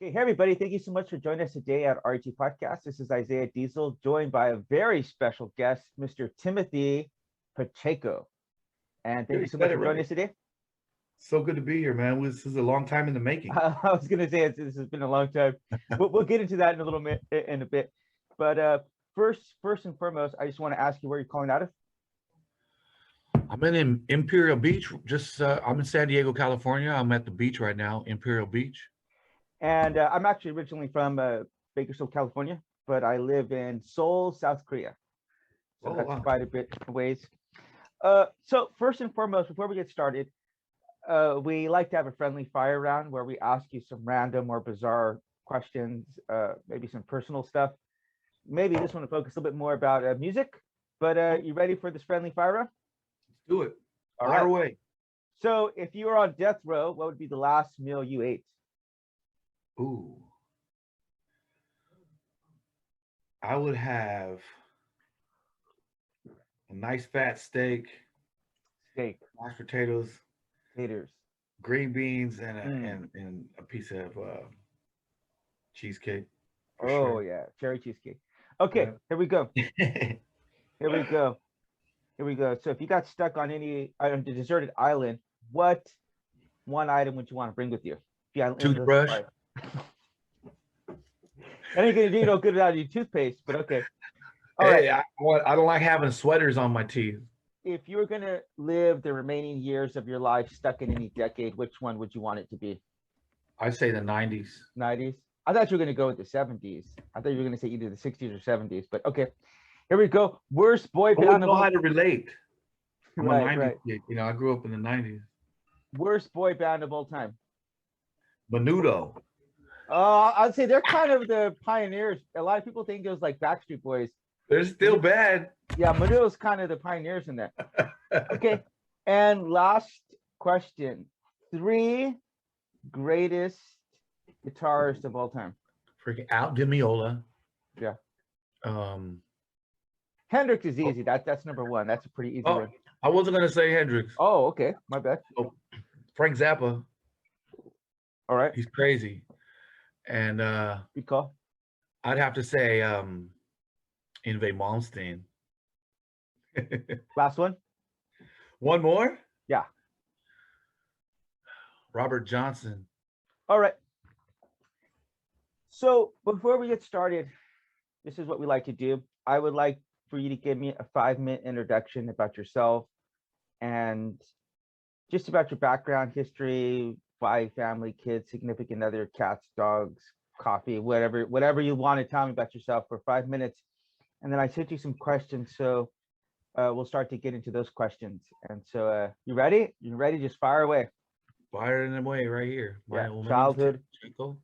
Hey everybody, thank you so much for joining us today at RG Podcast. This is Isaiah Diesel, joined by a very special guest, Mr. Timothy Pacheco. And thank Yeah, you you so said much it for joining right. us today. So good to be here, man. This is a long time in the making. I was going to say this has been a long time. We'll get into that in a little bit. But first and foremost, I just want to ask you where you're calling out of. I'm in Imperial Beach. I'm in San Diego, California. I'm at the beach right now, Imperial Beach. And I'm actually originally from Bakersfield, California, but I live in Seoul, South Korea. So Oh, that's wow. quite a bit of ways. So first and foremost, before we get started, we like to have a friendly fire round where we ask you some random or bizarre questions, maybe some personal stuff. Maybe this one will focus a little bit more about music, but you ready for this friendly fire round? Let's do it. All Fire right. away. So if you were on death row, what would be the last meal you ate? Ooh. I would have a nice fat steak, Steak, mashed potatoes, taters. green beans, and Mm. and a piece of cheesecake for Oh sure. yeah, cherry cheesecake. Okay, Yeah. here we go. Here we go. Here we go. So if you got stuck on on the deserted island, what one item would you want to bring with you? Yeah, Toothbrush. that ain't gonna do no good without your toothpaste, but okay. All right. Hey, I don't like having sweaters on my teeth. If you were gonna live the remaining years of your life stuck in any decade, which one would you want it to be? I'd say the 90s. 90s? I thought you were gonna go with the 70s. I thought you were gonna say either the 60s or 70s, but okay. Here we go. Worst boy I wouldn't band of know how all. to relate. I'm a Right, 90s right. kid. I grew up in the 90s. Worst boy band of all time. Menudo. I'd say they're kind of the pioneers. A lot of people think it was like Backstreet Boys. They're still bad. Yeah, Menudo's kind of the pioneers in that. Okay. And last question. 3 greatest guitarists of all time. Freaking Al Di Meola. Yeah. Um, Hendrix is easy. That's number one. That's a pretty easy one. I wasn't gonna say Hendrix. Oh, okay. My bad. Oh, Frank Zappa. All right. He's crazy. And Good call. I'd have to say Yngwie Malmsteen. Last one. One more? Yeah. Robert Johnson. All right. So before we get started, this is what we like to do. I would like for you to give me a 5-minute introduction about yourself and just about your background, history, wife, family, kids, significant other, cats, dogs, coffee, whatever you want to tell me about yourself for 5 minutes. And then I sent you some questions. So we'll start to get into those questions. And so you ready? You ready? Just fire away. Fire in the way right here. Yeah. My Childhood. name's Pacheco.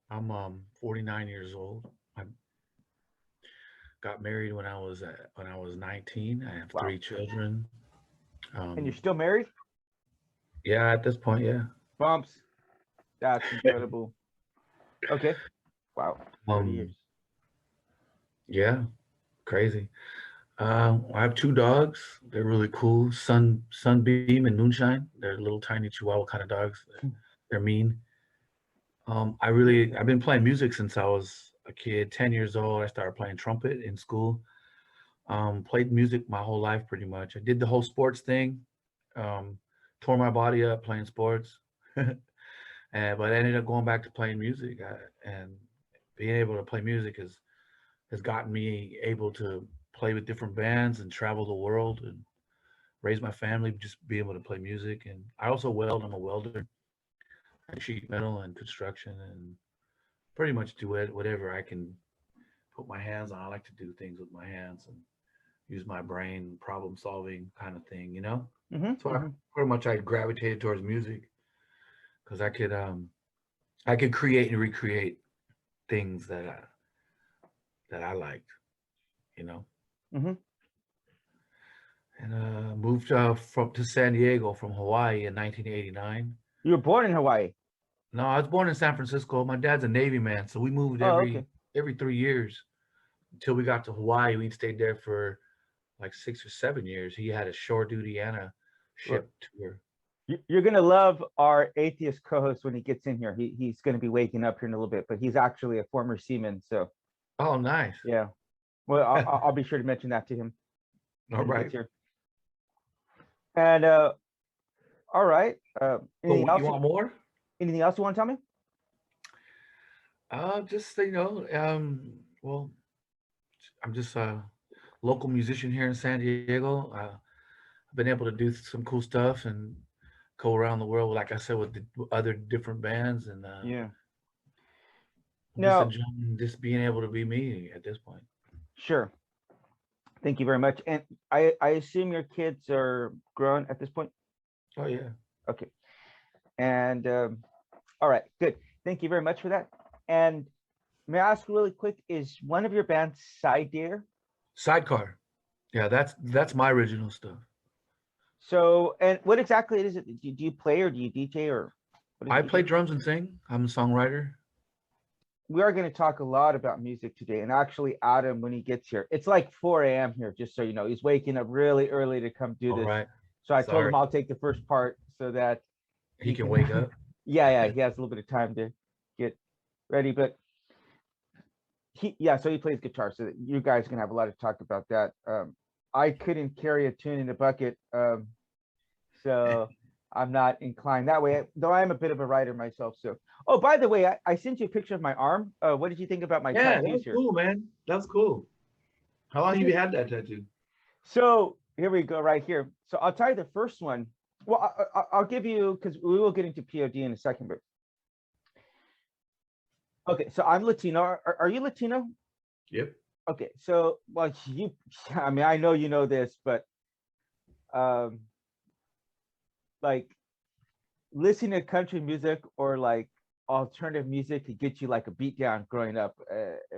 I'm 49 years old. I got married when I was 19. I have 3 children. And you're still married? Yeah, at this point, yeah. Bumps. That's incredible. Okay. Wow. 30 years. Yeah, crazy. I have 2 dogs. They're really cool. Sunbeam and Moonshine. They're little tiny Chihuahua kind of dogs. They're mean. I've been playing music since I was a kid, 10 years old. I started playing trumpet in school. Played music my whole life pretty much. I did the whole sports thing. Tore my body up playing sports. But I ended up going back to playing music. And being able to play music has gotten me able to play with different bands and travel the world and raise my family, just be able to play music. And I also weld. I'm a welder. I do sheet metal and construction and pretty much do it, whatever I can put my hands on. I like to do things with my hands and use my brain, problem solving kind of thing, So pretty much I gravitated towards music because I could create and recreate things that I liked, And moved to San Diego from Hawaii in 1989. You were born in Hawaii? No, I was born in San Francisco. My dad's a Navy man, so we moved every 3 years until we got to Hawaii. We stayed there for like 6 or 7 years. He had a shore duty and a ship tour. You're gonna love our atheist co-host when he gets in here. He's gonna be waking up here in a little bit, but he's actually a former seaman. So Oh, nice. yeah. Well, I'll be sure to mention that to him All when he right. gets here. And all right. Anything So you else? want more? Anything else you want to tell me? Just well, I'm just a local musician here in San Diego. I've been able to do some cool stuff and go around the world, like I said, with the other different bands, and Yeah. I'm just No, enjoying just being able to be me at this point. sure. Thank you very much. And I assume your kids are grown at this point. Oh yeah. Okay. And all right, good. Thank you very much for that. And may I ask really quick, is one of your bands Psydecar? Sidecar. Yeah, that's my original stuff. So, and what exactly is it? Do you play or do you DJ or what is I it you play do? drums and sing. I'm a songwriter. We are going to talk a lot about music today. And actually, Adam, when he gets here, it's like 4 a.m. here, just so you know, he's waking up really early to come do All this. right. So I told Sorry. him I'll take the first part so that He he can can, wake up. yeah, he has a little bit of time to get ready. But so he plays guitar. So you guys can have a lot to talk about that. I couldn't carry a tune in a bucket. So I'm not inclined that way, though I am a bit of a writer myself. So, oh, by the way, I sent you a picture of my arm. What did you think about my Yeah, that tattoos was here? cool, man. That was cool. How long have you had that tattoo? So here we go, right here. So I'll tell you the first one. Well, I'll give you, because we will get into P.O.D in a second, but okay. So I'm Latino. Are you Latino? Yep. Okay. So, well, I mean, I know you know this, but um, like listening to country music or like alternative music could get you like a beat down growing up.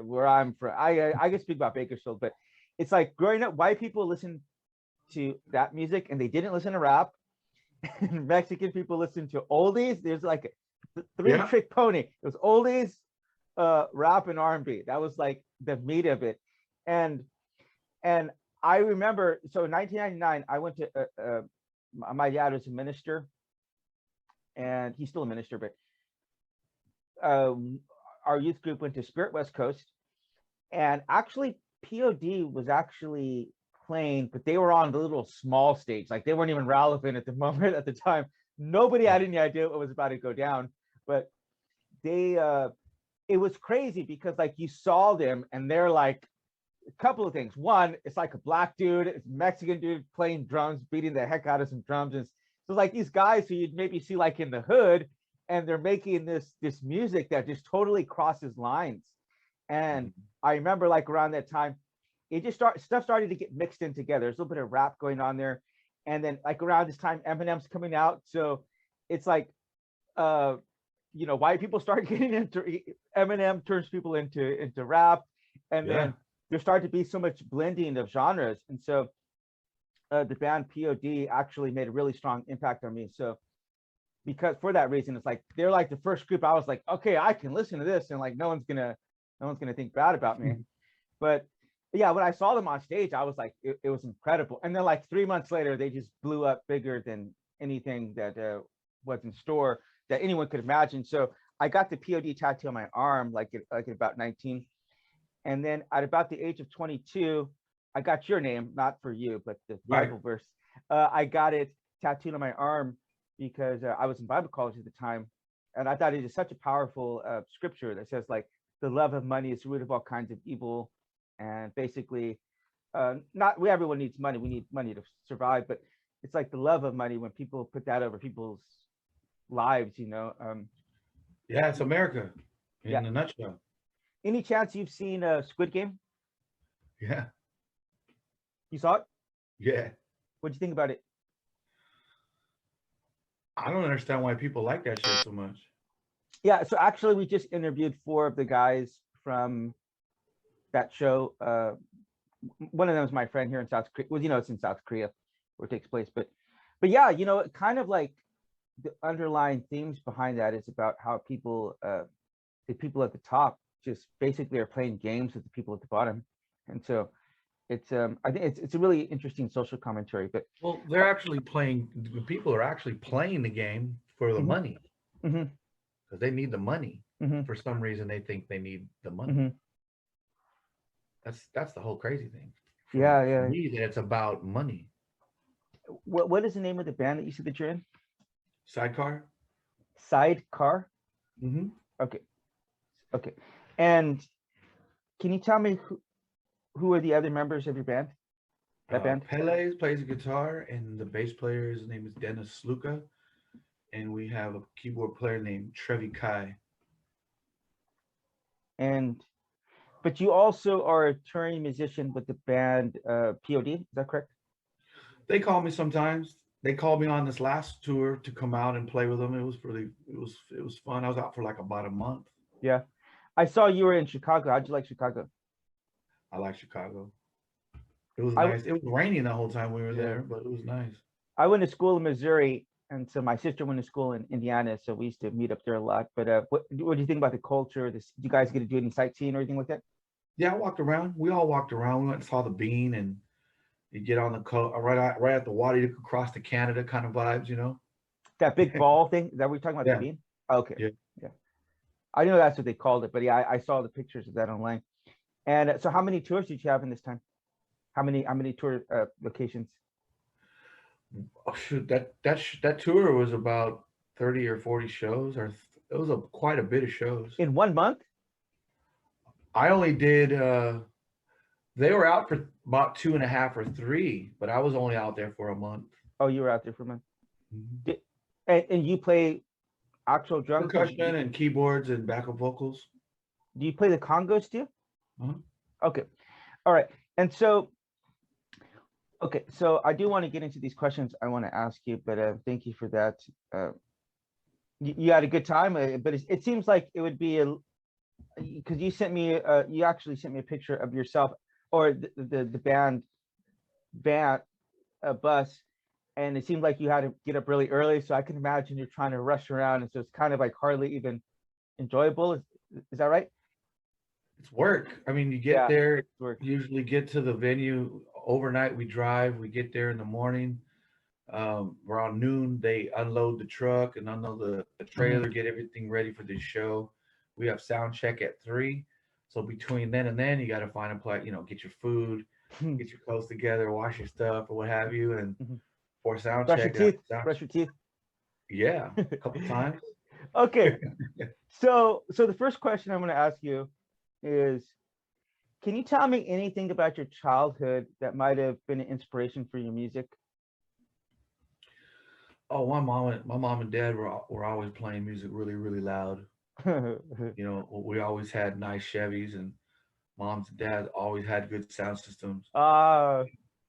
Where I'm from, I can speak about Bakersfield, but it's like growing up, white people listen to that music and they didn't listen to rap. And Mexican people listen to oldies. There's like a three-trick pony. It was oldies, rap, and R&B. That was like the meat of it. And I remember, so in 1999, I went to my dad was a minister, and he's still a minister, but our youth group went to Spirit West Coast, and actually P.O.D was actually playing, but they were on the little small stage, like they weren't even relevant at the moment at the time. Nobody had any idea what was about to go down, but they it was crazy because like you saw them and they're like a couple of things. One, it's like a black dude, it's a Mexican dude playing drums, beating the heck out of some drums. And so like these guys who you'd maybe see like in the hood, and they're making this music that just totally crosses lines. And I remember like around that time, it just stuff started to get mixed in together. There's a little bit of rap going on there. And then like around this time, Eminem's coming out. So it's like white people start getting into Eminem turns people into rap. And then there started to be so much blending of genres. And so the band P.O.D actually made a really strong impact on me. So because for that reason, it's like they're like the first group I was like, okay, I can listen to this and like no one's gonna think bad about me. But yeah, when I saw them on stage, I was like, it was incredible. And then like 3 months later, they just blew up bigger than anything that was in store that anyone could imagine. So I got the P.O.D tattoo on my arm like at about 19. And then at about the age of 22, I got your name, not for you, but the Bible verse. I got it tattooed on my arm because I was in Bible college at the time. And I thought it is such a powerful scripture that says like, the love of money is the root of all kinds of evil. And basically, everyone needs money. We need money to survive, but it's like the love of money when people put that over people's lives, Yeah, it's America in a nutshell. Any chance you've seen Squid Game? Yeah. You saw it? Yeah. What'd you think about it? I don't understand why people like that shit so much. Yeah, so actually we just interviewed 4 of the guys from that show. One of them is my friend here in South Korea. Well, it's in South Korea where it takes place. But yeah, kind of like the underlying themes behind that is about how people, the people at the top just basically are playing games with the people at the bottom. And so I think it's a really interesting social commentary. But Well, they're actually playing. People are actually playing the game for the hmm money hmm because they need the money. hmm For some reason, they think they need the money. hmm That's the whole crazy thing. yeah, For yeah. me, that it's about money. What is the name of the band that you said that you're in? Sidecar. Sidecar. Mm-hmm. Okay, okay. And can you tell me who are the other members of your band? That band? Pele plays the guitar, and the bass player's name is Dennis Sluka, and we have a keyboard player named Trevi Kai. And but you also are a touring musician with the band P.O.D. Is that correct? They call me sometimes. They called me on this last tour to come out and play with them. It was fun. I was out for like about a month. Yeah. I saw you were in Chicago. How'd you like Chicago? I like Chicago. It was I nice. It was raining the whole time we were yeah. there, but it was nice. I went to school in Missouri, and so my sister went to school in Indiana, so we used to meet up there a lot. But what do you think about the culture? This, do you guys get to do any sightseeing or anything like that? Yeah, I walked around. We all walked around. We went and saw the Bean, and you get on the coast right at the water. You could cross to Canada, kind of vibes, you know. That big ball thing? Is that what you're talking about? Yeah, The bean? Okay. yeah. Yeah. I know that's what they called it, but yeah, I saw the pictures of that online. And so, how many tours did you have in this time? How many tour locations? Oh shoot, that tour was about 30 or 40 shows, or it was quite a bit of shows. In 1 month? I only did. They were out for about 2.5 or 3, but I was only out there for a month. Oh, you were out there for a month. Mm-hmm. And you play actual drums? Percussion and keyboards and backup vocals. Do you play the congos too? Uh-huh. Okay. All right. And so, okay, so I do want to get into these questions I want to ask you, but thank you for that. You had a good time, but it seems like it would be because you sent me, you actually sent me a picture of yourself or the band bus, and it seemed like you had to get up really early. So I can imagine you're trying to rush around, and so it's kind of like hardly even enjoyable. Is that right? It's work. I mean, you get Yeah, there, it's work. usually get to the venue overnight. We drive, we get there in the morning. Around noon, they unload the truck and unload the Mhm. trailer, get everything ready for the show. We have sound check at 3. So between then and then, you got to find a place, you know, get your food, get your clothes together, wash your stuff or what have you. And Mhm. for sound Brush your check, after teeth. sound, Brush your teeth. yeah, a couple times. Okay. So the first question I'm going to ask you is, can you tell me anything about your childhood that might have been an inspiration for your music? Oh, my mom and dad were always playing music really, really loud. You know, we always had nice Chevys, and moms and dads always had good sound systems. uh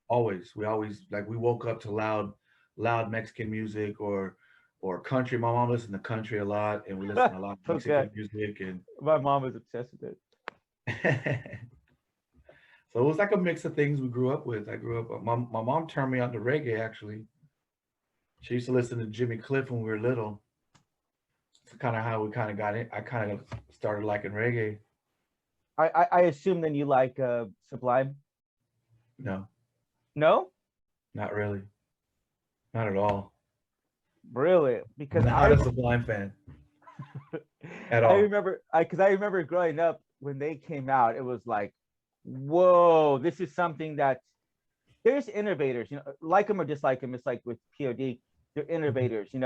Always, we always like we woke up to loud Mexican music or country. My mom listened to country a lot, and we listened to a lot of okay. Mexican music, and My mom was obsessed with it. so it was like a mix of things we grew up with. I grew up. My mom turned me on to reggae. Actually, she used to listen to Jimmy Cliff when we were little. It's kind of how we kind of got it. I kind of started liking reggae. I assume then you like Sublime? No, No? not really, not at all. Really? Because Not a Sublime fan at I all. remember I remember growing up when they came out, it was like, whoa, this is something that there's innovators, like them or dislike them. It's like with POD, they're innovators, and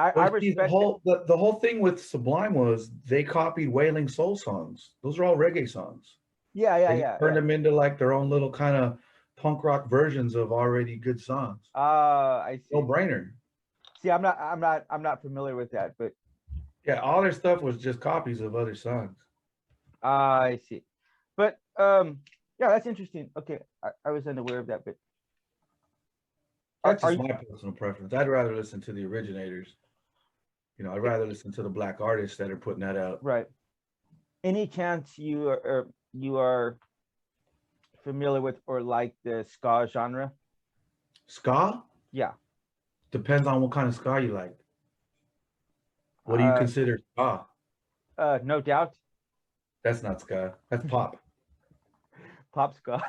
I But see, respect it. the whole thing with Sublime was they copied Wailing Soul songs. Those are all reggae songs. Yeah, yeah, They just yeah, turned yeah. them into like their own little kind of punk rock versions of already good songs. I No see. brainer. See, I'm not familiar with that, but Yeah, all their stuff was just copies of other songs. I see. But yeah, that's interesting. Okay, I was unaware of that, but That's are just you my personal preference. I'd rather listen to the originators. You know, I'd rather listen to the black artists that are putting that out. right? Any chance you are familiar with or like the ska genre? Ska? Yeah. Depends on what kind of ska you like. What do you Uh, consider ska? No doubt. That's not ska. That's pop. Pop ska.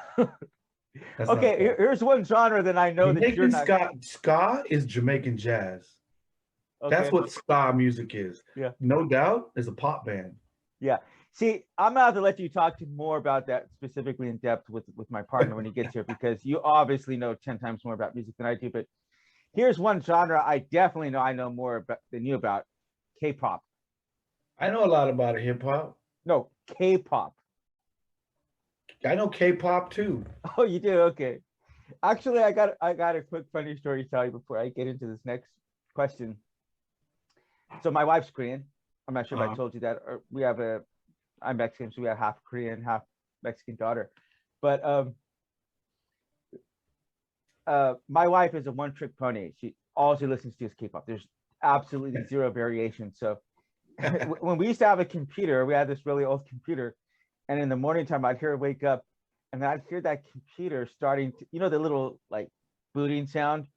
That's not Okay, ska. here's one genre that I know that you're Jamaican not. ska is Jamaican jazz. That's Okay, what ska music is. yeah, No Doubt is a pop band. yeah. See, I'm gonna have to let you talk to more about that specifically in depth with my partner when he gets here, because you obviously know 10 times more about music than I do. But here's one genre I definitely know I know more about than you about: K-pop. I know a lot about it, hip hop. No, K-pop. I know K-pop too. Oh, you do? Okay. Actually, I got a quick funny story to tell you before I get into this next question. So my wife's Korean. I'm not sure if I told you that. Or I'm Mexican, so we have half Korean, half Mexican daughter. But my wife is a one-trick pony. All she listens to is K-pop. There's absolutely zero variation. So when we used to have a computer, we had this really old computer, and in the morning time, I'd hear her wake up, and then I'd hear that computer starting to, the little like booting sound.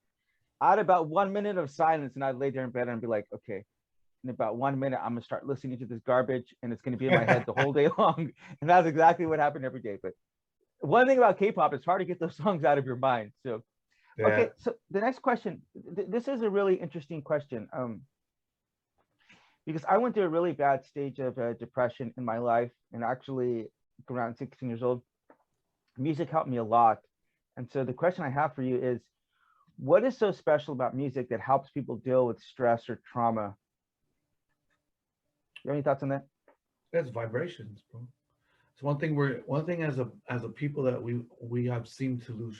I had about 1 minute of silence, and I'd lay there in bed and be like, okay, in about 1 minute, I'm gonna start listening to this garbage, and it's gonna be in my head the whole day long. And that's exactly what happened every day. But one thing about K-pop, it's hard to get those songs out of your mind. So, Yeah. okay, so the next question, this is a really interesting question, because I went through a really bad stage of depression in my life, and actually around 16 years old, music helped me a lot. And so the question I have for you is, what is so special about music that helps people deal with stress or trauma? You have any thoughts on that? That's vibrations, bro. It's one thing as a people that we have seemed to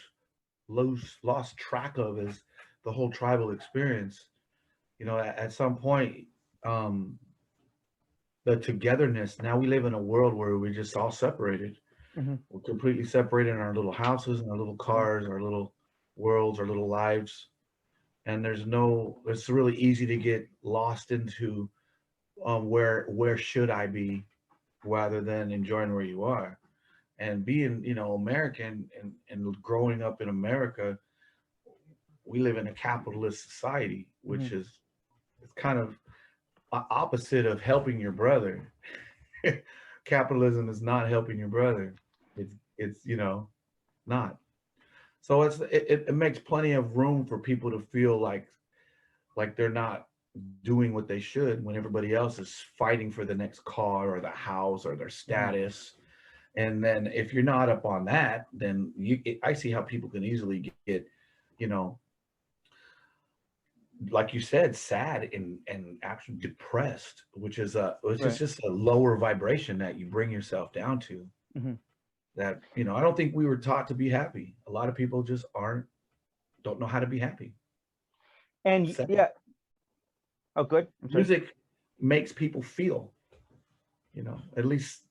lost track of is the whole tribal experience. At some point, the togetherness. Now we live in a world where we're just all separated. Mm-hmm. We're completely separated in our little houses, in our little cars, our little worlds, our little lives. And it's really easy to get lost into where should I be, rather than enjoying where you are. And being, American and growing up in America, we live in a capitalist society, which Mm-hmm. is it's kind of opposite of helping your brother. Capitalism is not helping your brother. It's not. So it makes plenty of room for people to feel like they're not doing what they should when everybody else is fighting for the next car or the house or their status. And then if you're not up on that, then I see how people can easily get, you know, like you said, sad and actually depressed, which is Right. just a lower vibration that you bring yourself down to. Mm-hmm. That, I don't think we were taught to be happy. A lot of people just don't know how to be happy. And Sad. yeah. Oh, good. I'm sorry. Music makes people feel, at least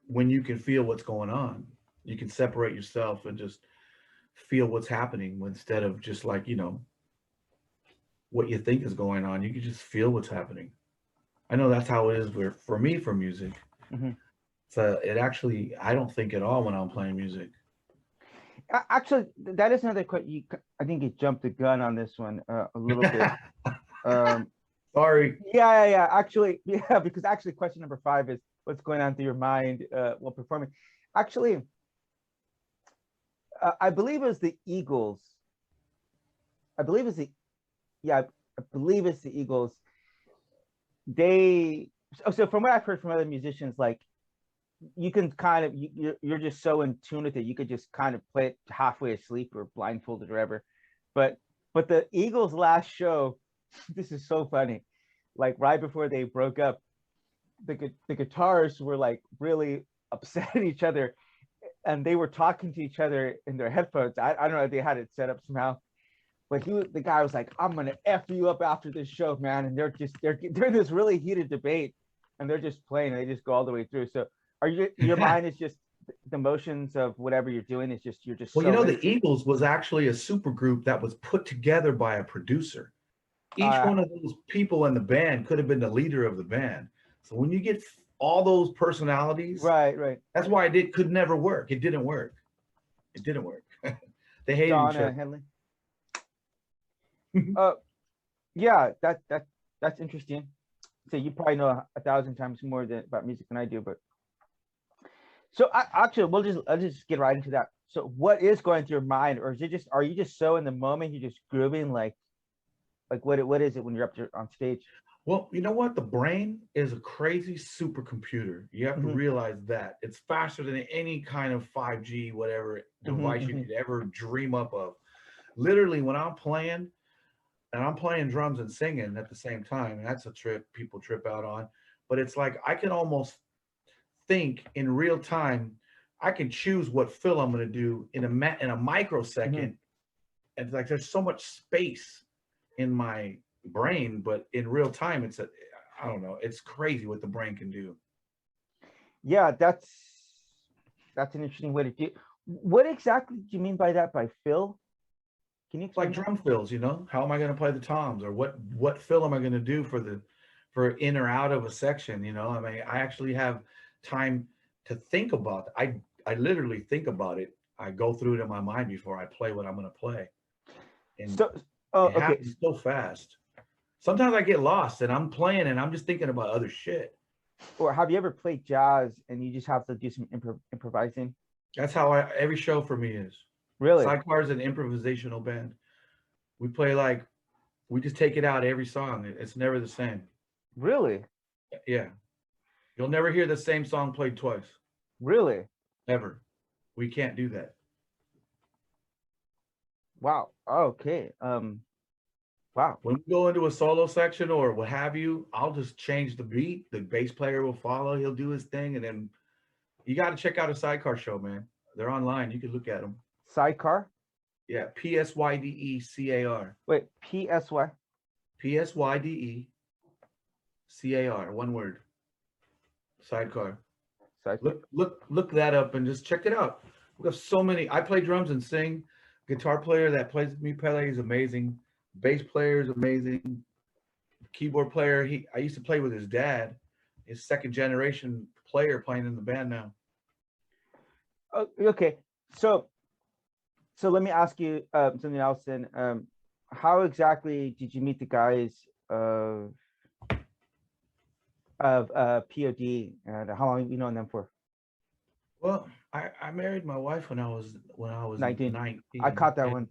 when you can feel what's going on, you can separate yourself and just feel what's happening instead of just like, what you think is going on. You can just feel what's happening. I know that's how it is for me for music. Mm-hmm. So I don't think at all when I'm playing music. Actually, that is another question. I think you jumped the gun on this one a little bit. Sorry. Yeah. Actually, yeah, because actually, question number 5 is what's going on through your mind while performing. Actually, I believe it was the Eagles. I believe it's the Eagles. So from what I've heard from other musicians, like you can kind of you're just so in tune with it, you could just kind of play it halfway asleep or blindfolded or whatever. But the Eagles' last show, this is so funny. Like right before they broke up, the guitarists were like really upset at each other, and they were talking to each other in their headphones. I don't know if they had it set up somehow, but the guy was like, "I'm gonna F you up after this show, man," and they're in this really heated debate, and they're just playing, and they just go all the way through. So your mind is just the motions of whatever you're doing is just you're just Well, so the Eagles was actually a super group that was put together by a producer. Each one of those people in the band could have been the leader of the band. So when you get all those personalities, right. that's why it could never work. It didn't work. They hated each Donna other. Henley. Yeah, that's interesting. So you probably know 1,000 times more about music than I do, but so actually I'll just get right into that. So what is going through your mind, or is it just, are you just so in the moment, you're just grooving, like what is it when you're up to, on stage? Well, you know what? The brain is a crazy supercomputer. You have to Mhm. realize that it's faster than any kind of 5G, whatever device you Mhm. could ever dream up of. Literally, when I'm playing and I'm playing drums and singing at the same time, and that's a trip people trip out on. But it's like I can almost think in real time. I can choose what fill I'm going to do in a microsecond. And it's like there's so much space in my brain, but in real time, I don't know, it's crazy what the brain can do. Yeah, that's an interesting way to do. What exactly do you mean by that? By fill? Can you It's like explain that? drum fills, how am I going to play the toms, or what fill am I going to do for in or out of a section? I mean, I actually have time to think about it. I literally think about it. I go through it in my mind before I play what I'm going to play, and So, oh, it okay. happens so fast. Sometimes I get lost and I'm playing and I'm just thinking about other shit. Or have you ever played jazz and you just have to do some improvising? That's how every show for me is. Really? Psydecar is an improvisational band. We play like we just take it out every song. It's never the same. Really? Yeah, you'll never hear the same song played twice Really? ever. We can't do that. Wow. Okay. Wow. When we go into a solo section or what have you, I'll just change the beat. The bass player will follow. He'll do his thing, and then you got to check out a Psydecar show, man. They're online. You can look at them. Sidecar? Yeah, Psydecar. Wait, PSY? Psydecar. One word. Sidecar. Sidecar. Look that up and just check it out. We have so many. I play drums and sing. Guitar player that plays with me, Pele, is amazing. Bass player is amazing. Keyboard player, I used to play with his dad. His second generation player playing in the band now. Oh, okay. So let me ask you something else then. How exactly did you meet the guys of P.O.D, and how long have you known them for? Well, I married my wife when I was 19. 19. I caught that and one.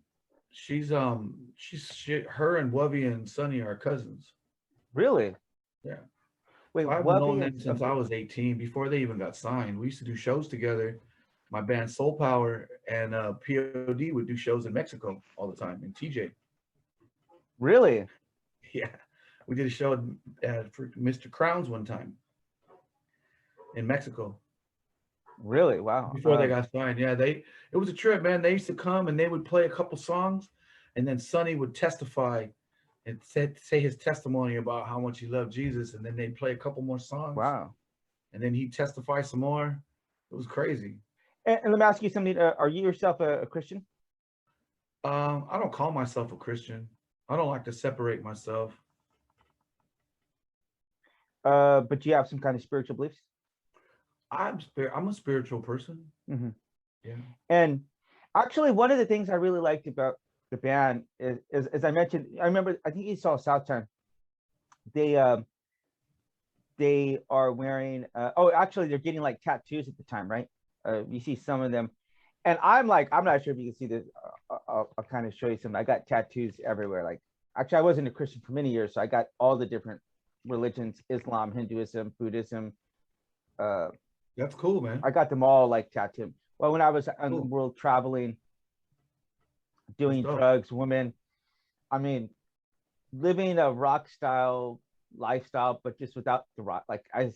her and Wubby and Sonny are cousins. Really? Yeah. Wait, So I've what? known them since I was 18, before they even got signed. We used to do shows together. My band Soul Power and P.O.D would do shows in Mexico all the time, in TJ. Really? Yeah. We did a show for Mr. Crowns one time in Mexico Really? Wow. before they got signed. Yeah, it was a trip, man. They used to come and they would play a couple songs, and then Sonny would testify and say his testimony about how much he loved Jesus, and then they'd play a couple more songs. Wow. And then he'd testify some more. It was crazy. And let me ask you something. Are you yourself a Christian? I don't call myself a Christian. I don't like to separate myself. But you have some kind of spiritual beliefs? I'm a spiritual person. Mhm. Yeah. And actually, one of the things I really liked about the band is as I mentioned, I remember, I think you saw Southtown. They are wearing oh, actually they're getting like tattoos at the time, right? You see some of them, and I'm not sure if you can see this. I'll kind of show you some. I got tattoos everywhere. Like, actually, I wasn't a Christian for many years, so I got all the different religions: Islam, Hinduism, Buddhism. That's cool, man. I got them all like tattooed. Well, when I was on the Cool. world traveling, doing That's dope. drugs, women, I mean, living a rock style lifestyle, but just without the rock. Like I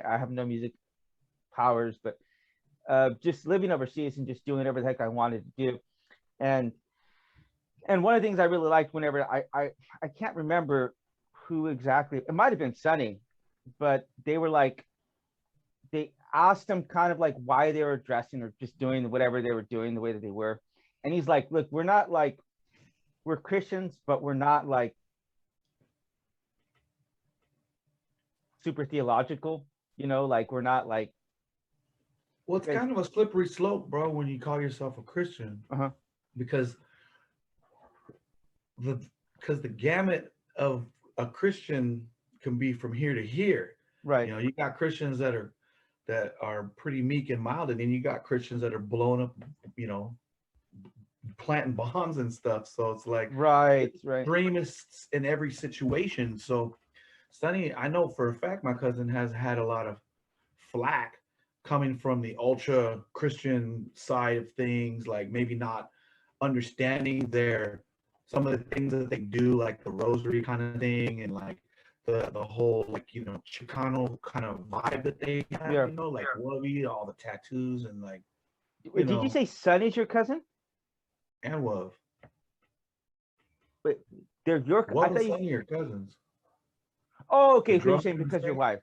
have no music powers, but just living overseas and just doing whatever the heck I wanted to do. And one of the things I really liked, whenever I can't remember who exactly, it might have been Sunny, but they were like, they asked him kind of like why they were dressing or just doing whatever they were doing the way that they were. And he's like, look, we're not like, we're Christians, but we're not like super theological, like we're not like. Well, it's kind of a slippery slope, bro, when you call yourself a Christian. Uh-huh. Because the gamut of a Christian can be from here to here. Right. You got Christians that that are pretty meek and mild, and then you got Christians that are blowing up, planting bombs and stuff. So it's like Right. extremists in every situation. So Sonny, I know for a fact my cousin has had a lot of flack coming from the ultra Christian side of things, like maybe not understanding some of the things that they do, like the rosary kind of thing, and like the whole like Chicano kind of vibe that they have, Yeah. like Wubby, all the tattoos and like Wait, did you say Sonny's your cousin? and Wub. Wait, they're your. I Wub thought and you. Sonny are cousins. Oh, okay. The So you're drummer saying and because your singer. wife.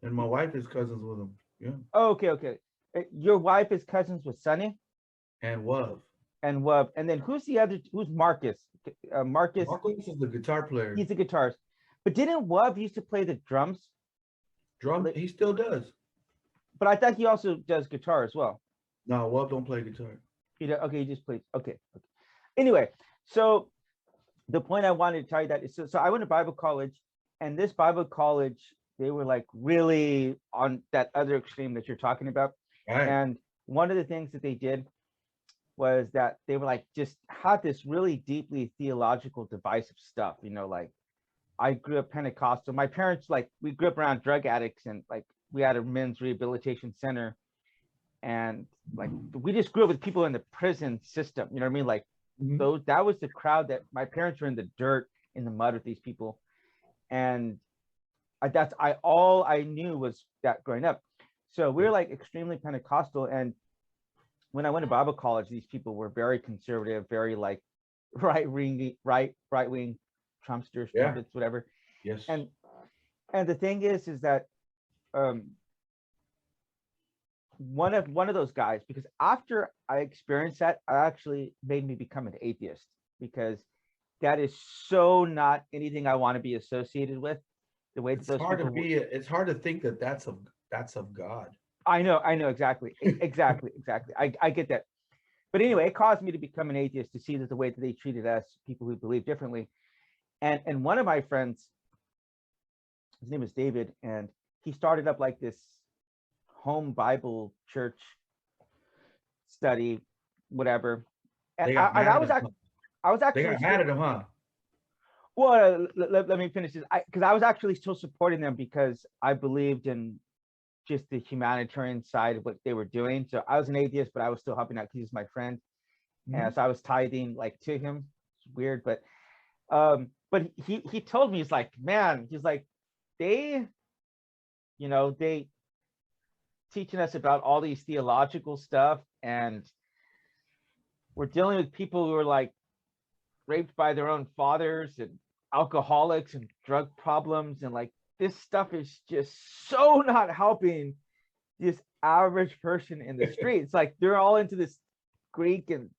And my wife is cousins with him. Yeah. Oh, okay. Your wife is cousins with Sonny And Wub. and Wub, and then who's the other? Who's Marcus? Marcus. Marcus is the guitar player. He's the guitarist. But didn't Wub used to play the drums? He still does. But I thought he also does guitar as well. No, Wub don't play guitar. Okay, he just plays. Okay. Anyway, so the point I wanted to tell you that is so I went to Bible college, and this Bible college, they were like really on that other extreme that you're talking about. Right. And one of the things that they did was that they were like just had this really deeply theological divisive stuff, like I grew up Pentecostal. My parents, like, we grew up around drug addicts, and like we had a men's rehabilitation center, and like we just grew up with people in the prison system. You know what I mean? Like that was the crowd that my parents were in the dirt, in the mud with these people, and all I knew was that growing up. So we were like extremely Pentecostal, and when I went to Bible college, these people were very conservative, very like right wing Trumpsters, trumpets, whatever. Yes. And the thing is that one of those guys, because after I experienced that, I actually made me become an atheist, because that is so not anything I want to be associated with. The way that it's those hard people to be. It's hard to think that that's of God. I know exactly. I get that. But anyway, it caused me to become an atheist, to see that the way that they treated us, people who believe differently. And one of my friends, his name is David, and he started up like this home Bible church study, whatever. And I was actually they got mad at him, huh? Well, let me finish this. Because I was actually still supporting them, because I believed in just the humanitarian side of what they were doing. So I was an atheist, but I was still helping out because he's my friend. And so I was tithing like to him. It's weird, but he told me, he's like, man, he's like, they teaching us about all these theological stuff, and we're dealing with people who are like raped by their own fathers, and alcoholics, and drug problems, and like this stuff is just so not helping this average person in the street. It's like they're all into this Greek and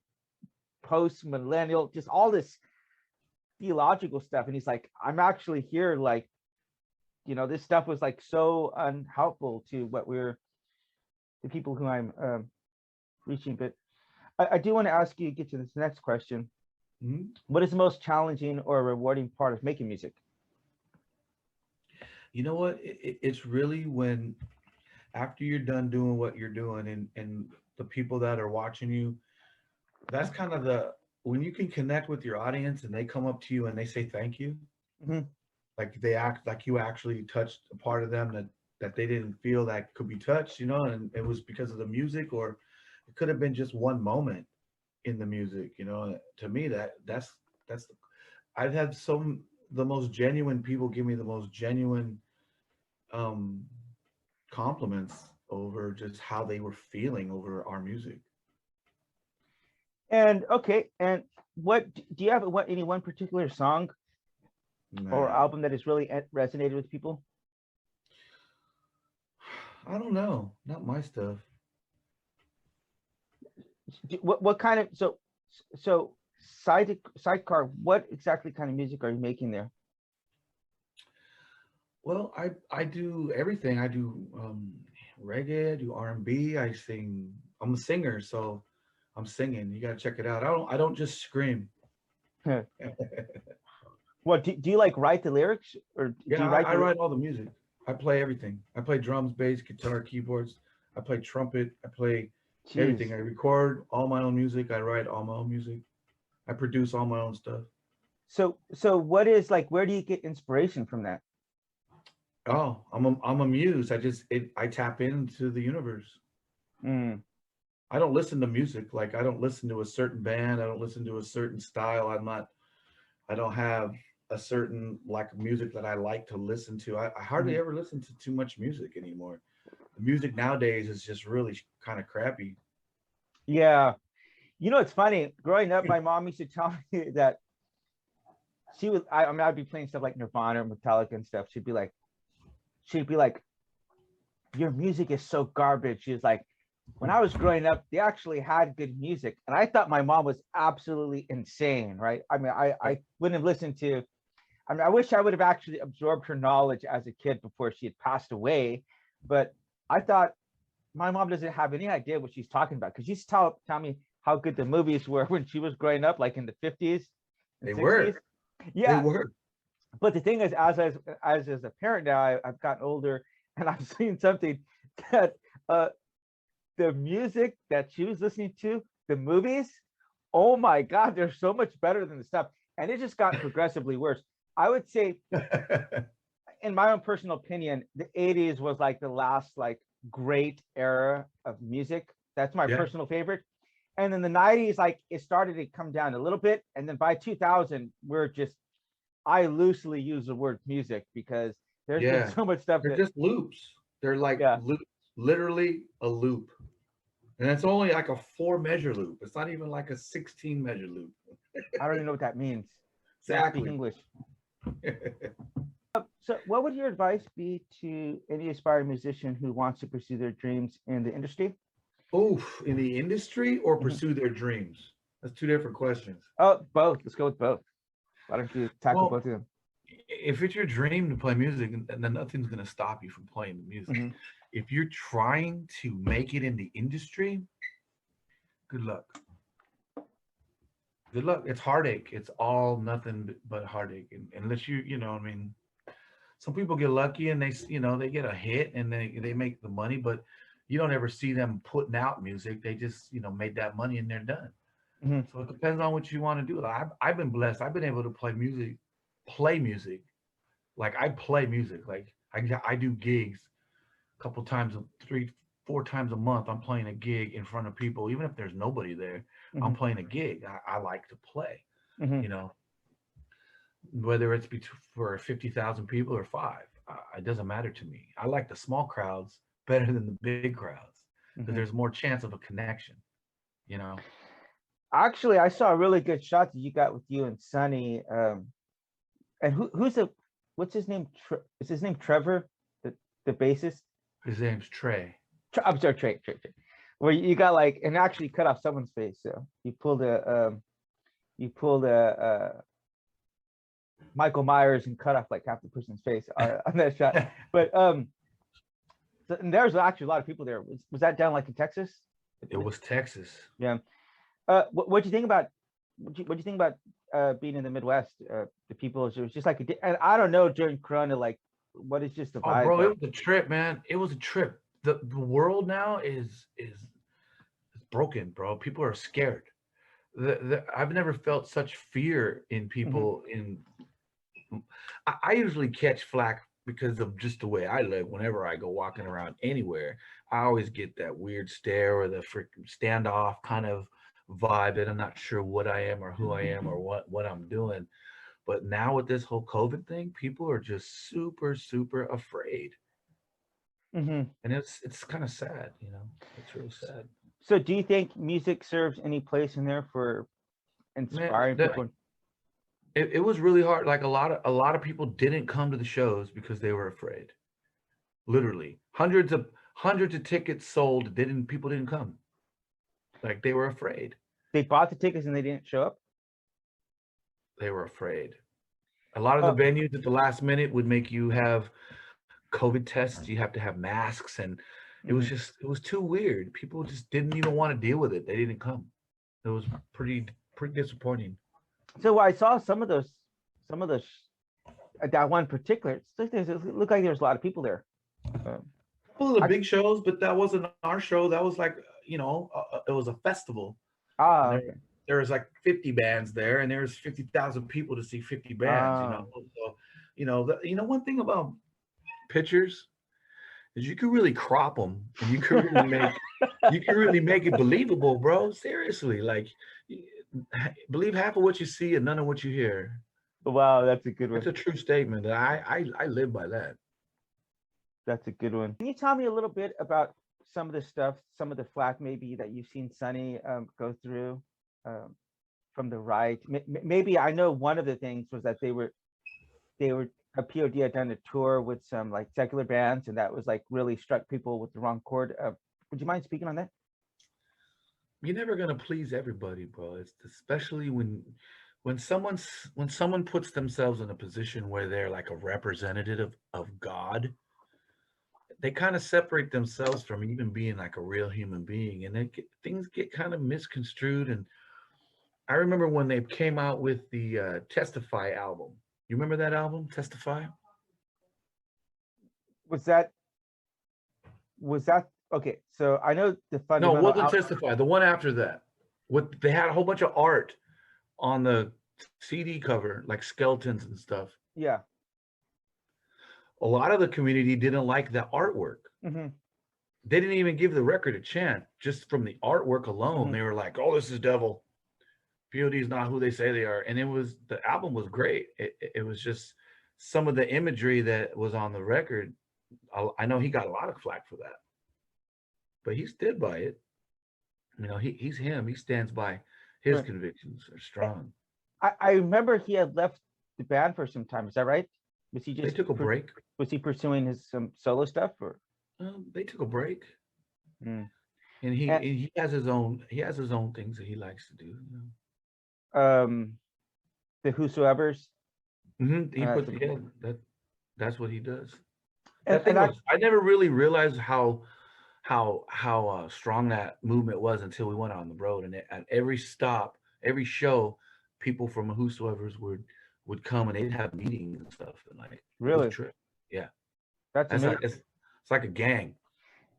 post-millennial, just all this theological stuff, and he's like, I'm actually here, like, this stuff was like so unhelpful to the people who I'm reaching. But I do want to ask you, get to this next question. What is the most challenging or rewarding part of making music? You know what? It's really when, after you're done doing what you're doing, and the people that are watching you, that's kind of when you can connect with your audience and they come up to you and they say thank you. Like they act like you actually touched a part of them that they didn't feel that could be touched, and it was because of the music, or it could have been just one moment in the music, To me, I've had the most genuine people give me the most genuine compliments over just how they were feeling over our music. And okay, and what do you have? Any one particular song or album that has really resonated with people? I don't know, not my stuff. What kind of so Psydecar? What exactly kind of music are you making there? Well, I do everything. I do reggae, I do R&B, I sing. I'm a singer, so I'm singing. You gotta check it out. I don't just scream. What do you like, write the lyrics, or do you write I write all the music. I play everything. I play drums, bass, guitar, keyboards. I play trumpet. I play everything. Jeez. I record all my own music. I write all my own music. I produce all my own stuff. So what is like, where do you get inspiration from that? Oh, I'm a muse. I tap into the universe. Mm, I don't listen to music. Like I don't listen to a certain band. I don't listen to a certain style. I don't have a certain like music that I like to listen to. I hardly mhm. ever listen to too much music anymore. The music nowadays is just really kind of crappy. Yeah. You know, it's funny. Growing up, my mom used to tell me that she would, I mean, I'd be playing stuff like Nirvana, Metallica and stuff. She'd be like, your music is so garbage. She was like, when I was growing up, they actually had good music. And I thought my mom was absolutely insane, right? I mean, I wouldn't have listened to, I mean, I wish I would have actually absorbed her knowledge as a kid before she had passed away. But I thought my mom doesn't have any idea what she's talking about because she used to tell me how good the movies were when she was growing up, like in the 50s and They 60s. were. They Yeah. were. But the thing is, as a parent now, I've gotten older and I've seen something that the music that she was listening to, the movies, oh my God, they're so much better than the stuff. And it just got progressively worse. I would say, in my own personal opinion, the 80s was like the last like great era of music. That's my Yeah. personal favorite. And then the 90s, like it started to come down a little bit. And then by 2000, I loosely use the word music because there's been Yeah. so much stuff They're that, just loops. They're like yeah, loops, literally a loop. And it's only like a 4 measure loop. It's not even like a 16 measure loop. I don't even know what that means. You don't speak Exactly. English. So what would your advice be to any aspiring musician who wants to pursue their dreams in the industry? Oof, in the industry or Mhm. pursue their dreams? That's two different questions. Oh, both. Let's go with both. Why don't you tackle Well, both of them? if it's your dream to play music, then nothing's going to stop you from playing the music. Mhm. If you're trying to make it in the industry, good luck. Good luck. It's heartache. It's all nothing but heartache. And unless you know, I mean, some people get lucky and they get a hit and they make the money, but you don't ever see them putting out music. They just, made that money and they're done. Mhm. So it depends on what you want to do. Like, I've been blessed. I've been able to play music. Like I play music. Like I do gigs a couple times, 3-4 times a month. I'm playing a gig in front of people, even if there's nobody there. I'm Mhm. playing a gig. I like to play. Mhm. Whether it's for 50,000 people or five, it doesn't matter to me. I like the small crowds better than the big crowds because Mhm. there's more chance of a connection. You know. Actually, I saw a really good shot that you got with you and Sonny. And what's his name? Is his name Trevor, the bassist? His name's Trey. I'm sorry, Trey. Where you got like, and actually cut off someone's face. So you pulled a Michael Myers and cut off like half the person's face on that shot. But and there's actually a lot of people there. Was that down like in Texas? It was Texas. Yeah. What do you think about what do you think about being in the Midwest? The people, it was just like and I don't know during Corona, like what is just the Oh, vibe? bro, Like? it was a trip, man. It was a trip. The world now is broken, bro. People are scared. I've never felt such fear in people. I usually catch flack because of just the way I live. Whenever I go walking around anywhere, I always get that weird stare or the freaking standoff kind of vibe that I'm not sure what I am or who I am or what I'm doing. But now with this whole COVID thing, people are just super, super afraid. Mm-hmm. And it's kind of sad, it's real sad. So do you think music serves any place in there for inspiring Man, people? it was really hard. Like a lot of people didn't come to the shows because they were afraid. Literally, hundreds of tickets sold. People didn't come. Like they were afraid. They bought the tickets and they didn't show up. They were afraid. A lot of the venues at the last minute would make you have COVID tests. You have to have masks, and it was too weird. People just didn't even want to deal with it. They didn't come. It was pretty disappointing. So I saw some of those that one particular, it looked like there was a lot of people there. Couple of the I- big shows, but that wasn't our show. That was like, it was a festival. And Okay. there was like 50 bands there, and there's 50,000 people to see 50 bands. So, one thing about pictures is you can really crop them, and you can really make it believable, bro. Seriously, like believe half of what you see and none of what you hear. Wow, that's a good It's one. a true statement that I live by that. That's a good one. Can you tell me a little bit about some of the stuff, some of the flack maybe that you've seen Sonny go through from the right? Maybe I know one of the things was that they were a P.O.D. had done a tour with some like secular bands, and that was like really struck people with the wrong chord. Would you mind speaking on that? You're never gonna please everybody, bro. It's especially when someone puts themselves in a position where they're like a representative of God, they kind of separate themselves from even being like a real human being, and things get kind of misconstrued. And I remember when they came out with the Testify album. You remember that album, Testify? Was that okay? So I know the No, it fundamental. wasn't Testify. The one after that. They had a whole bunch of art on the CD cover, like skeletons and stuff. Yeah. A lot of the community didn't like the artwork. Mm-hmm. They didn't even give the record a chance. Just from the artwork alone, Mm-hmm. they were like, "Oh, this is devil. P.O.D. is not who they say they are." And the album was great. It was just some of the imagery that was on the record. I know he got a lot of flack for that, but he stood by it. He's him. He stands by his Right. convictions are strong. I remember he had left the band for some time. Is that right? Was he They just took a break. was he pursuing some solo stuff or? They took a break, Mm. and And he has his own things that he likes to do. the Whosoever's. He Uh, put that's what he does. and That thing and I, was, I never really realized how strong that movement was until we went on the road, and at every stop, every show, people from Whosoever's would come, and they'd have meetings and stuff, and like it was a really, trip. Yeah, that's that's amazing. like it's like a gang,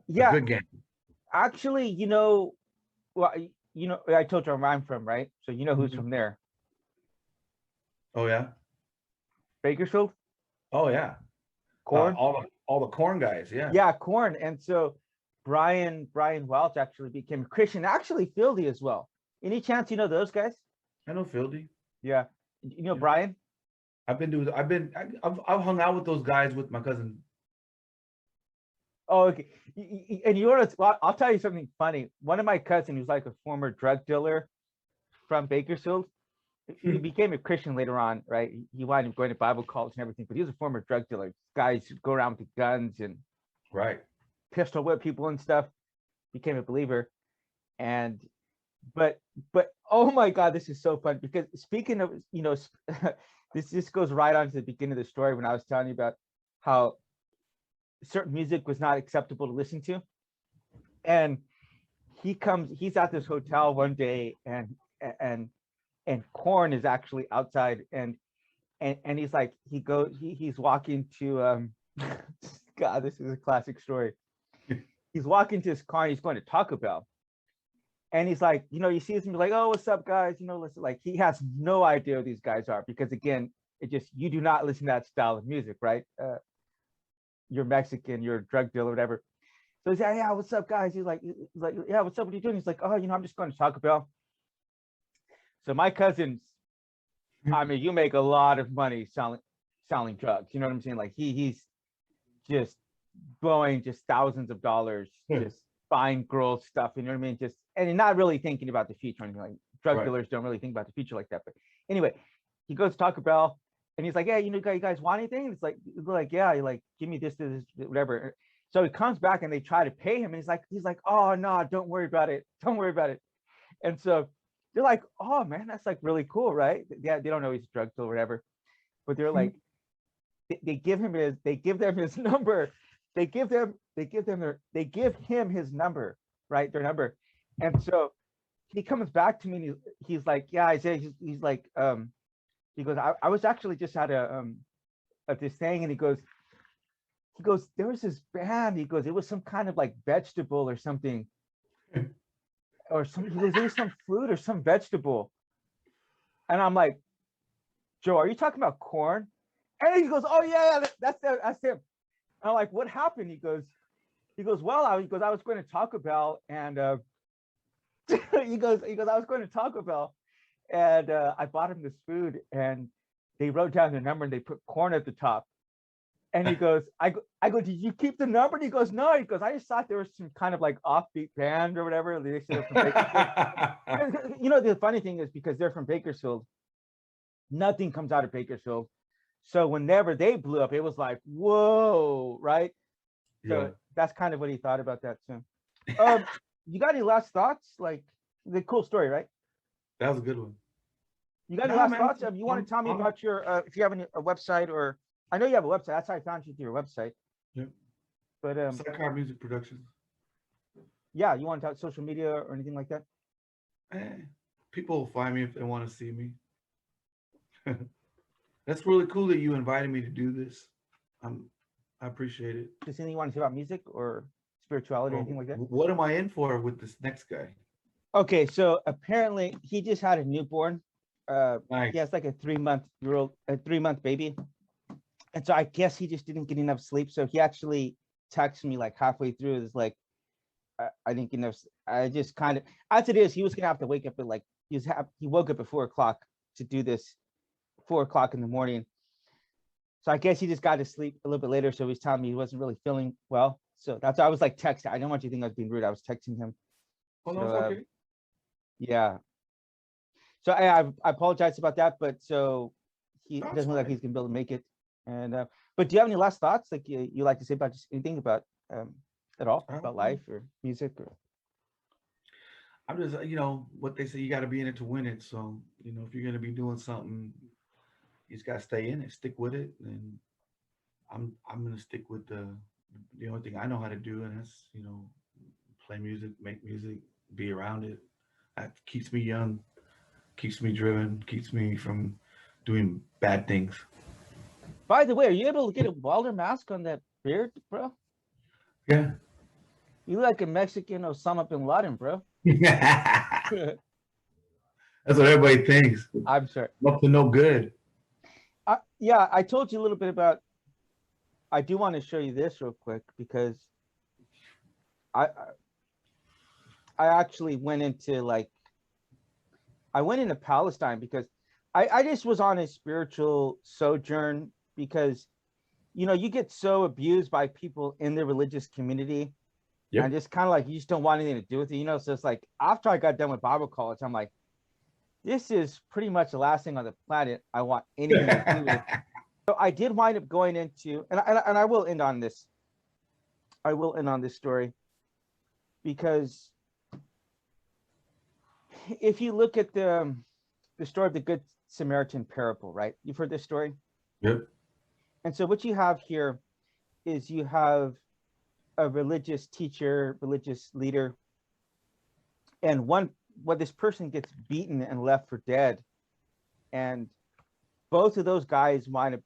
a Yeah, good gang. actually, well, I told you where I'm from, right? So you know who's Mhm. from there? Oh yeah, Bakersfield, oh yeah. Corn. All the corn guys, yeah. Yeah, Corn. And so Brian Welch actually became a Christian. Actually, Fieldy as well. Any chance you know those guys? I know Fieldy. Yeah, you know Yeah. Brian. I've hung out with those guys with my cousin. Oh, okay. And you want to? Well, I'll tell you something funny. One of my cousins, who's like a former drug dealer from Bakersfield, he became a Christian later on, right? He wound up going to Bible college and everything, but he was a former drug dealer. Guys who go around with the guns and Right. pistol whip people and stuff. Became a believer, and but oh my God, this is so fun because speaking of this just goes right on to the beginning of the story when I was telling you about how certain music was not acceptable to listen to, and he's at this hotel one day and Korn is actually outside and he's like he's walking to God, this is a classic story. He's walking to his car and he's going to Taco Bell. And he's like, you see him like, oh, what's up, guys? Listen, like he has no idea who these guys are because again, you do not listen to that style of music, right? You're Mexican, you're a drug dealer, whatever. So he's like, yeah, what's up, guys? He's like, yeah, what's up? What are you doing? He's like, oh, I'm just going to Taco Bell. So my cousins, I mean, you make a lot of money selling drugs. You know what I'm saying? Like he's just blowing just thousands of dollars, just buying girls stuff. You know what I mean? And not really thinking about the future. Anything like drug dealers don't really think about the future like that. But anyway, he goes to Taco Bell and he's like, yeah, you guys want anything? And it's like, yeah, you're like, give me this, whatever. So he comes back and they try to pay him, and he's like, oh no, don't worry about it. Don't worry about it. And so they're like, oh man, that's like really cool, right? Yeah, they don't know he's a drug dealer or whatever, but they're like, they give them his number. They give him his number, right? Their number. And so he comes back to me and he's like, yeah, Isaiah, he's like, he goes, I was actually just at at this thing, and he goes, there was this band. He goes, it was some kind of like vegetable or something, or something. He goes, it was some fruit or some vegetable. And I'm like, Joe, are you talking about corn? And he goes, oh yeah, that's him. And I'm like, what happened? He goes, well, I was going to Taco Bell, and he goes, I was going to Taco Bell, and I bought him this food, and they wrote down the number and they put corn at the top. And he goes, I go, did you keep the number? And he goes, no. He goes, I just thought there was some kind of like offbeat band or whatever. They said from Bakersfield. You know, the funny thing is, because they're from Bakersfield, nothing comes out of Bakersfield. So whenever they blew up, it was like, whoa, right? So that's kind of what he thought about that too. You got any last thoughts? Like, the cool story, right? That was a good one. You got any last thoughts? You want to tell me about your, if you have a website, or I know you have a website. That's how I found you through your website. Yep. But Psydecar Music Productions. Yeah, you want to talk social media or anything like that? People will find me if they want to see me. That's really cool that you invited me to do this. I appreciate it. Just anything you want to say about music or spirituality, anything like that? What am I in for with this next guy? Okay, so apparently he just had a newborn. Nice. He has like a 3-month baby. And so I guess he just didn't get enough sleep. So he actually texted me like halfway through. It's like, I didn't get enough. I just kind of, as it is, he was going to have to wake up at like, he woke up at 4 o'clock to do this, 4 o'clock in the morning. So I guess he just got to sleep a little bit later. So he was telling me he wasn't really feeling well. So that's why I was like texting. I don't want you to think I was being rude. I was texting him. Oh, no, So, it's okay. yeah. So I apologize about that, but so he That's doesn't look like fine. he's gonna be able to make it. And but do you have any last thoughts, like you like to say about just anything about at all about life or music? Or I'm just, what they say, you got to be in it to win it. So, if you're going to be doing something, you just got to stay in it, stick with it. And I'm going to stick with the only thing I know how to do, and that's, play music, make music, be around it. That keeps me young, keeps me driven, keeps me from doing bad things. by the way, are you able to get a welder mask on that beard, bro? Yeah. You look like a Mexican Osama bin Laden, bro. That's what everybody thinks. I'm sorry. Up to no good. Yeah, I told you a little bit about. I do want to show you this real quick because I actually went into Palestine because I just was on a spiritual sojourn because you get so abused by people in the religious community. Yep. And just kind of like you just don't want anything to do with it, so it's like after I got done with Bible college, I'm like, this is pretty much the last thing on the planet I want anything to do with. So I did wind up going into, and I will end on this. I will end on this story because if you look at the story of the Good Samaritan parable, right? You've heard this story? Yep. And so what you have here is you have a religious teacher, religious leader, and this person gets beaten and left for dead. And both of those guys wind up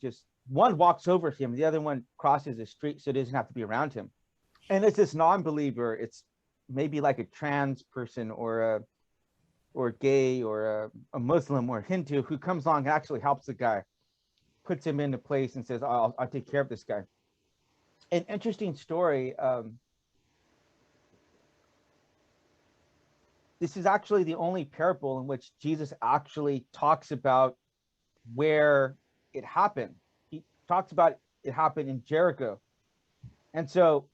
one walks over him, the other one crosses the street so it doesn't have to be around him. And it's this non-believer, it's maybe like a trans person or gay or a Muslim or Hindu who comes along and actually helps the guy, puts him into place and says, I'll take care of this guy. An interesting story. This is actually the only parable in which Jesus actually talks about where it happened. He talks about it happened in Jericho. And so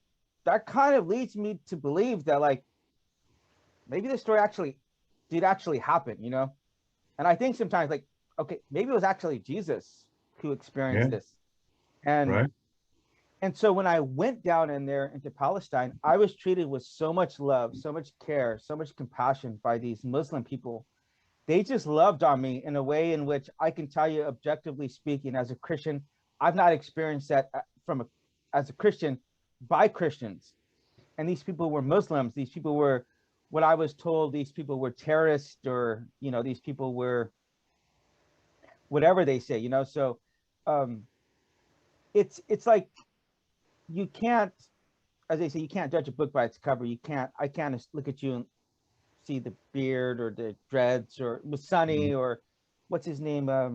that kind of leads me to believe that like maybe the story did actually happen, And I think sometimes like, okay, maybe it was actually Jesus who experienced this. And right. And so when I went down in there into Palestine, I was treated with so much love, so much care, so much compassion by these Muslim people. They just loved on me in a way in which I can tell you, objectively speaking, as a Christian, I've not experienced that as a Christian by Christians. And these people were Muslims. These people were, what I was told, these people were terrorists, or, these people were whatever they say, So it's like you can't, as they say, you can't judge a book by its cover. I can't just look at you and see the beard or the dreads or with Sonny or what's his name, uh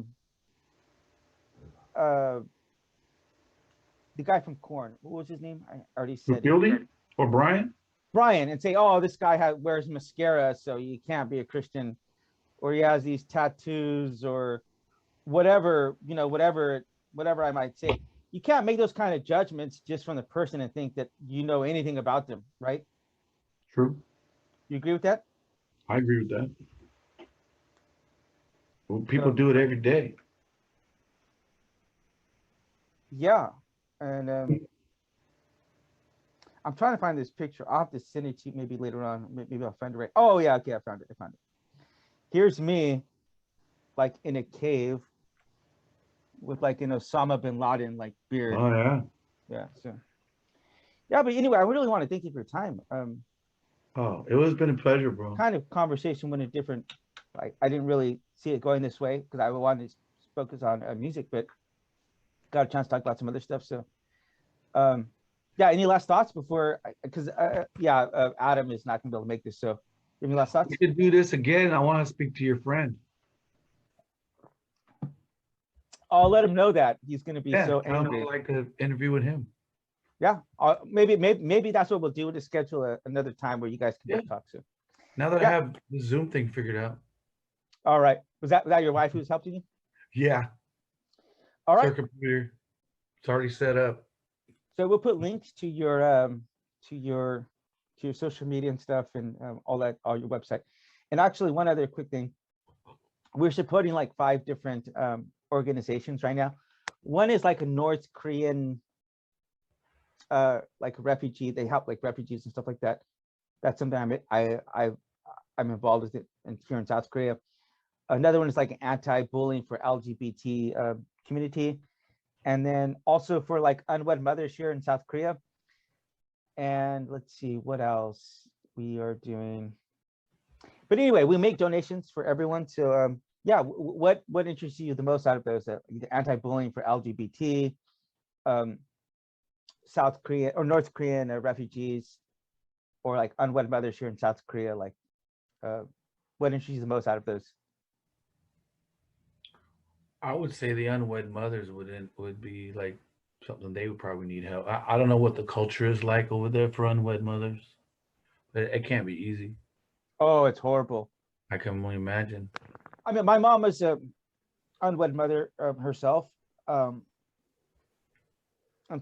the guy from Korn. What was his name? I already said it. Fielding or Brian? Brian, and say, oh, this guy wears mascara, so you can't be a Christian, or he has these tattoos, or whatever, whatever I might say. You can't make those kind of judgments just from the person and think that you know anything about them, right? True. You agree with that? I agree with that. Well, people do it every day. Yeah, and I'm trying to find this picture. I'll have to send it to you maybe later on. Maybe I'll find it right. Oh yeah, okay, I found it. Here's me, like in a cave, with like an Osama bin Laden like beard. Oh yeah. Yeah. So. Yeah, but anyway, I really want to thank you for your time. Oh, it has been a pleasure, bro. Kind of conversation went a different. I didn't really see it going this way because I wanted to focus on music, but got a chance to talk about some other stuff. So, yeah. Any last thoughts before? Because Adam is not going to be able to make this. So, any last thoughts? We could do this again. I want to speak to your friend. I'll let him know that he's going to be so angry. I'd like to interview with him. Yeah, maybe that's what we'll do. To schedule another time where you guys can both talk. So now that I have the Zoom thing figured out. All right. Was that your wife who's helping you? Yeah. All right. Her computer. It's already set up. So we'll put links to your social media and stuff and all your website. And actually, one other quick thing. We're supporting like 5 different organizations right now. One is like a North Korean like refugee. They help like refugees and stuff like that. That's something I'm involved with it here in South Korea. Another one is like anti-bullying for LGBT community, and then also for like unwed mothers here in South Korea. And let's see what else we are doing. But anyway, we make donations for everyone. So yeah, what interests you the most out of those? Either anti-bullying for LGBT, South Korea or North Korean refugees, or like unwed mothers here in South Korea. Like, what interests you the most out of those? I would say the unwed mothers would be like something they would probably need help. I don't know what the culture is like over there for unwed mothers, but it can't be easy. Oh, it's horrible. I can only imagine. I mean, my mom was a unwed mother herself. And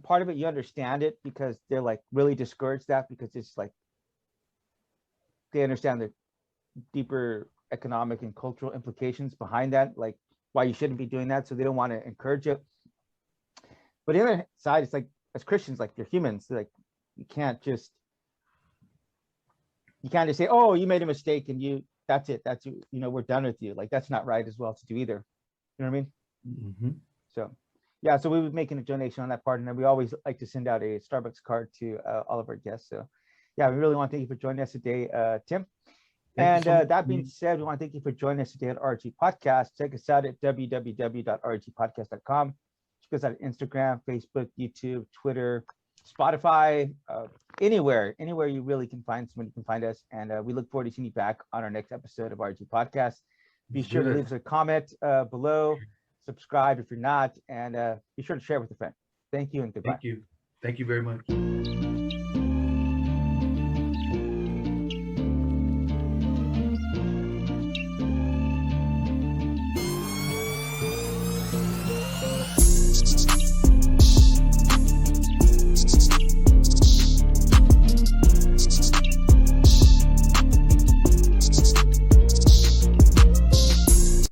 part of it, you understand it because they're like really discouraged that because it's like they understand the deeper economic and cultural implications behind that, like why you shouldn't be doing that. So they don't want to encourage it. But the other side, it's like as Christians, like you're humans, like you can't just say, oh, you made a mistake and that's it. That's, we're done with you. Like that's not right as well to do either. You know what I mean? Mm-hmm. So yeah, so we were making a donation on that part, and then we always like to send out a Starbucks card to all of our guests. So yeah, we really want to thank you for joining us today, Tim. And that being said, we want to thank you for joining us today at RG Podcast. Check us out at www.rgpodcast.com. Check us out on Instagram, Facebook, YouTube, Twitter, Spotify, anywhere you really can find someone, you can find us. And we look forward to seeing you back on our next episode of RG Podcast. Be sure to leave us a comment below, subscribe if you're not, and be sure to share with a friend. Thank you and goodbye. Thank you very much.